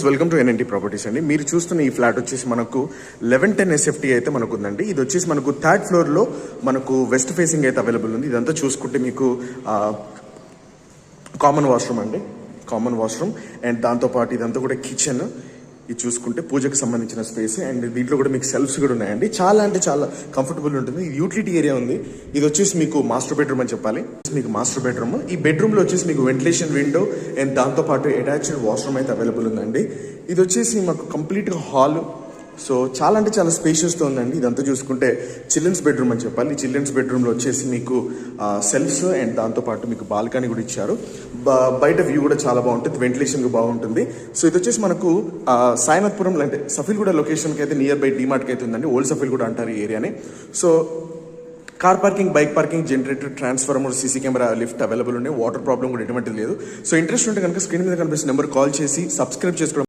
Welcome to NNT properties అండి. మీరు చూస్తున్న ఈ ఫ్లాట్ వచ్చేసి మనకు 1110 ఎస్ఎఫ్టీ అయితే మనకు ఉందండి. ఇది వచ్చేసి మనకు థర్డ్ ఫ్లోర్ లో మనకు వెస్ట్ ఫేసింగ్ అయితే అవైలబుల్ ఉంది. ఇదంతా చూసుకుంటే మీకు కామన్ వాష్రూమ్ అండి, కామన్ వాష్రూమ్ అండ్ దాంతోపాటు ఇదంతా కూడా కిచెన్. ఇది చూసుకుంటే పూజకు సంబంధించిన స్పేస్ అండ్ దీంట్లో కూడా మీకు సెల్ఫ్స్ కూడా ఉన్నాయండి. చాలా అంటే చాలా కంఫర్టబుల్ ఉంటుంది. ఇది యూటిలిటీ ఏరియా ఉంది. ఇది వచ్చేసి మీకు మాస్టర్ బెడ్రూమ్ అని చెప్పాలి. మీకు మాస్టర్ బెడ్రూమ్, ఈ బెడ్రూమ్ లో వచ్చేసి మీకు వెంటిలేషన్ విండో అండ్ దాంతోపాటు అటాచ్డ్ వాష్రూమ్ అయితే అవైలబుల్ ఉందండి. ఇది వచ్చేసి మాకు కంప్లీట్ గా హాల్. సో చాలా అంటే చాలా స్పేషియస్తో ఉందండి. ఇదంతా చూసుకుంటే చిల్డ్రన్స్ బెడ్రూమ్ అని చెప్పాలి. ఈ చిల్డ్రన్స్ బెడ్రూమ్లో వచ్చేసి మీకు సెల్ఫ్స్ అండ్ దాంతోపాటు మీకు బాల్కనీ కూడా ఇచ్చారు. బయట వ్యూ కూడా చాలా బాగుంటుంది, వెంటిలేషన్ బాగుంటుంది. సో ఇది వచ్చేసి మనకు సాయినాథ్పురం అంటే సఫీల్గూడ లొకేషన్కి అయితే నియర్ బై డీమార్ట్కి అయితే ఉందండి. ఓల్డ్ సఫీల్గూడ అంటారు ఈ ఏరియాని. So car parking, bike parking, generator, transformer, CC camera, lift available ఉన్నాయి. వాటర్ ప్రాబ్లం కూడా ఎటువంటిది లేదు. సో ఇంట్రెస్ట్ ఉంటే కనుక స్క్రీన్ మీద కనిపిస్తున్న నెంబర్ కాల్ చేసి సబ్స్క్రైబ్ చేసుకోవడం